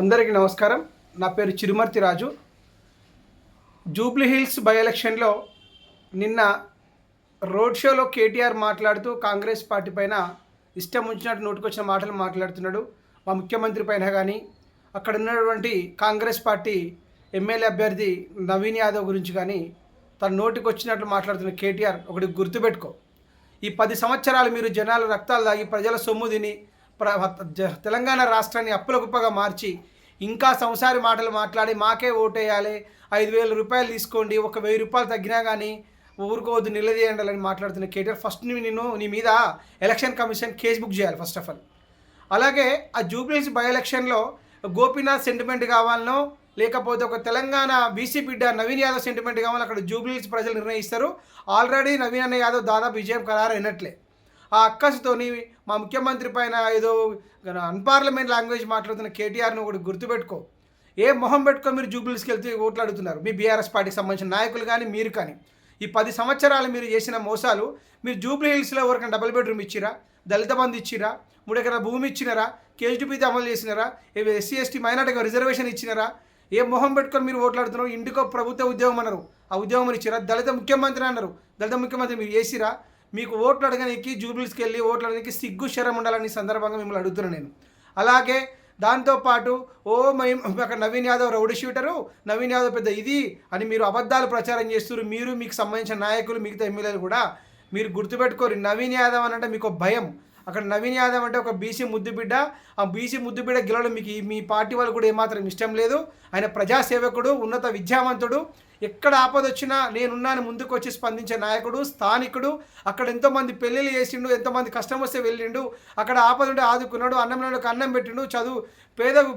అందరికీ నమస్కారం. నా పేరు చిరుమర్తి రాజు. జూబ్లీ హిల్స్ బై ఎలక్షన్లో నిన్న రోడ్ షోలో కేటీఆర్ మాట్లాడుతూ కాంగ్రెస్ పార్టీ పైన ఇష్టం వచ్చినట్టు నోటికొచ్చిన మాటలు మాట్లాడుతున్నాడు. మా ముఖ్యమంత్రి పైన కానీ అక్కడ ఉన్నటువంటి కాంగ్రెస్ పార్టీ ఎమ్మెల్యే అభ్యర్థి నవీన్ యాదవ్ గురించి కానీ తన నోటికి వచ్చినట్లు మాట్లాడుతున్న కేటీఆర్ ఒకటి గుర్తుపెట్టుకో. ఈ 10 సంవత్సరాలు మీరు జనాలు రక్తాలు దాగి ప్రజల సొమ్ము తిని తెలంగాణ రాష్ట్రాన్ని అప్పుల కుప్పగా మార్చి ఇంకా సంసారి మాటలు మాట్లాడి మాకే ఓటేయాలి, 5,000 రూపాయలు తీసుకోండి, ఒక 1,000 రూపాయలు తగ్గినా కానీ ఊరుకోవద్దు, నిలదీయండి అని మాట్లాడుతున్న కేటీఆర్ ఫస్ట్ నీ మీద ఎలక్షన్ కమిషన్ కేసు బుక్ చేయాలి ఫస్ట్ ఆఫ్ ఆల్. అలాగే ఆ జూబ్లీహిల్స్ బై ఎలక్షన్లో గోపీనాథ్ సెంటిమెంట్ కావాలనో లేకపోతే ఒక తెలంగాణ బీసీ బిడ్డ నవీన్ యాదవ్ సెంటిమెంట్ కావాలని అక్కడ జూబ్లీహిల్స్ ప్రజలు నిర్ణయిస్తారు. ఆల్రెడీ నవీన్ అన్న యాదవ్ దాదాపు విజయం ఖరారు అయినట్లే. ఆ అక్కసుతోని మా ముఖ్యమంత్రి పైన ఏదో అన్పార్లమెంట్ లాంగ్వేజ్ మాట్లాడుతున్న కేటీఆర్ను ఒకటి గుర్తుపెట్టుకో. ఏ మొహం పెట్టుకో మీరు జూబ్లీహిల్స్కి వెళ్తే ఓట్లు అడుగుతున్నారు మీ బీఆర్ఎస్ పార్టీకి సంబంధించిన నాయకులు కానీ మీరు కానీ. ఈ 10 సంవత్సరాలు మీరు చేసిన మోసాలు, మీరు జూబ్లీహిల్స్లో ఎవరికైనా డబుల్ బెడ్రూమ్ ఇచ్చిరా, దళిత బంధు ఇచ్చిరా, 3 ఎకరాల భూమి ఇచ్చినారా, కేజీపీతో అమలు చేసినారా, ఎస్సీ ఎస్టీ మైనార్టీకి రిజర్వేషన్ ఇచ్చినారా? ఏ మొహం పెట్టుకొని మీరు ఓట్లాడుతున్నారు? ఇంటికో ప్రభుత్వ ఉద్యోగం అన్నారు, ఆ ఉద్యోగం ఇచ్చిరా? దళిత ముఖ్యమంత్రి అన్నారు, దళిత ముఖ్యమంత్రి మీరు చేసిరా? మీకు ఓట్లు అడగడానికి జూబ్లీహిల్స్కి వెళ్ళి ఓట్లు అడగడానికి సిగ్గు శరం ఉండాలని సందర్భంగా మిమ్మల్ని అడుగుతున్నాను నేను. అలాగే దాంతోపాటు అక్కడ నవీన్ యాదవ్ రౌడీ షూటరు, నవీన్ యాదవ్ పెద్ద ఇది అని మీరు అబద్ధాలు ప్రచారం చేస్తున్నారు. మీరు మీకు సంబంధించిన నాయకులు మిగతా ఎమ్మెల్యేలు కూడా మీరు గుర్తుపెట్టుకోరు. నవీన్ యాదవ్ అని అంటే మీకు భయం. అక్కడ నవీన్ యాదవ్ అంటే ఒక బీసీ ముద్దుబిడ్డ. ఆ బీసీ ముద్దుబిడ్డ గెలవడం మీకు మీ పార్టీ వాళ్ళు కూడా ఏమాత్రం ఇష్టం లేదు. ఆయన ప్రజాసేవకుడు, ఉన్నత విద్యావంతుడు. ఎక్కడ ఆపద వచ్చినా నేనున్నాను ముందుకు వచ్చి స్పందించే నాయకుడు, స్థానికుడు. అక్కడ ఎంతోమంది పెళ్ళిళ్ళు చేసిండు, ఎంతోమంది కష్టం వస్తే వెళ్ళిండు, అక్కడ ఆపద ఉంటే ఆదుకున్నాడు, అన్నంలోకి అన్నం పెట్టిండు.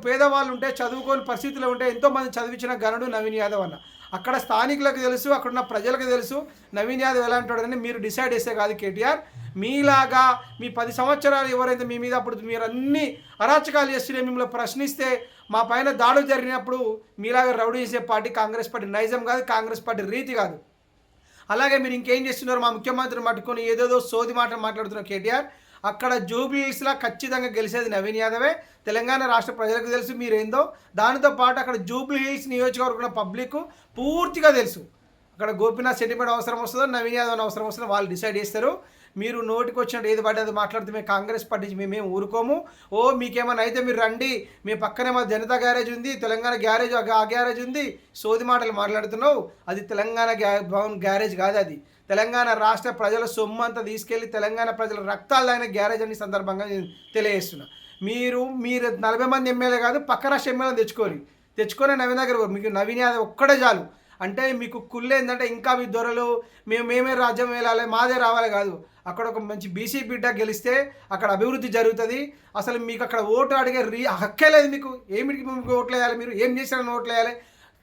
పేదవాళ్ళు ఉంటే చదువుకోని పరిస్థితుల్లో ఉంటే ఎంతోమంది చదివించిన ఘనుడు నవీన్ యాదవ్ అన్న. అక్కడ స్థానికులకు తెలుసు, అక్కడున్న ప్రజలకు తెలుసు నవీన్ యాదవ్ ఎలా అంటాడని. మీరు డిసైడ్ చేస్తే కాదు కేటీఆర్. మీలాగా మీ 10 సంవత్సరాలు ఎవరైతే మీ మీద అప్పుడు మీరు అన్ని అరాచకాలు చేస్తుంటే మిమ్మల్ని ప్రశ్నిస్తే మా పైన దాడులు జరిగినప్పుడు మీలాగా రౌడీ చేసే పార్టీ కాంగ్రెస్ పార్టీ నైజం కాదు, కాంగ్రెస్ పార్టీ రీతి కాదు. అలాగే మీరు ఇంకేం చేస్తున్నారు? మా ముఖ్యమంత్రిని పట్టుకొని ఏదేదో సోది మాటలు మాట్లాడుతున్నారు కేటీఆర్. అక్కడ జూబ్లీహిల్స్లో ఖచ్చితంగా గెలిచేది నవీన్ యాదవే. తెలంగాణ రాష్ట్ర ప్రజలకు తెలుసు మీరేందో. దానితో పాటు అక్కడ జూబ్లీహిల్స్ నియోజకవర్గం పబ్లిక్ పూర్తిగా తెలుసు. అక్కడ గోపీనాథ్ సెంటిమెంట్ అవసరం వస్తుందో, నవీన్ యాదవ్ అవసరం వస్తుందో వాళ్ళు డిసైడ్ చేస్తారు. మీరు నోటికి వచ్చినట్టు ఏది పడ్డది అది మాట్లాడితే మేము కాంగ్రెస్ పార్టీ మేమేం ఊరుకోము. మీకేమైనా అయితే మీరు రండి, మీ పక్కనే మా జనతా గ్యారేజ్ ఉంది, తెలంగాణ గ్యారేజ్ ఆ గ్యారేజ్ ఉంది, సోది మాటలు మాట్లాడుతున్నావు. అది తెలంగాణ భవన్ గ్యారేజ్ కాదు, అది తెలంగాణ రాష్ట్ర ప్రజల సొమ్ము అంతా తీసుకెళ్ళి తెలంగాణ ప్రజల రక్తాలు అయిన గ్యారేజ్ అని సందర్భంగా నేను తెలియజేస్తున్నా. మీరు 40 మంది ఎమ్మెల్యే కాదు, పక్క రాష్ట్ర ఎమ్మెల్యేని తెచ్చుకొని నవీన్ దగ్గర మీకు నవీన్ యాదవ్ ఒక్కడే చాలు. అంటే మీకు కుళ్ళు ఏంటంటే ఇంకా మీ దొరలు మేమే రాజ్యం వెళ్ళాలి, మాదే రావాలి కాదు. అక్కడ ఒక మంచి బీసీ బిడ్డ గెలిస్తే అక్కడ అభివృద్ధి జరుగుతుంది. అసలు మీకు అక్కడ ఓటు అడిగే హక్కే లేదు. మీకు ఓట్లు వేయాలి? మీరు ఏం చేశారని ఓట్లు వేయాలి?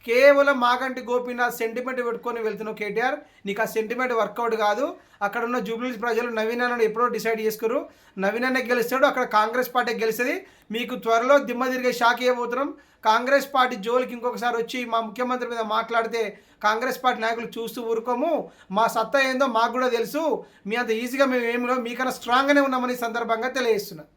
కేవలం మాగంటి గోపీనాథ్ సెంటిమెంట్ పెట్టుకొని వెళ్తున్నావు కేటీఆర్. నీకు ఆ సెంటిమెంట్ వర్కౌట్ కాదు. అక్కడ ఉన్న జూబ్లీహిల్స్ ప్రజలు నవీన్ అన్నను ఎప్పుడో డిసైడ్ చేసుకున్నారు. నవీన్ అన్న గెలుస్తాడు, అక్కడ కాంగ్రెస్ పార్టీ గెలుస్తుంది. మీకు త్వరలో దిమ్మ తిరిగే షాక్ ఇవ్వబోతున్నాం. కాంగ్రెస్ పార్టీ జోలికి ఇంకొకసారి వచ్చి మా ముఖ్యమంత్రి మీద మాట్లాడితే కాంగ్రెస్ పార్టీ నాయకులు చూస్తూ ఊరుకోము. మా సత్తా ఏందో మాకు కూడా తెలుసు. మీ అంత ఈజీగా మేము ఏమిలో మీకన్నా స్ట్రాంగ్గానే ఉన్నామని సందర్భంగా తెలియజేస్తున్నాం.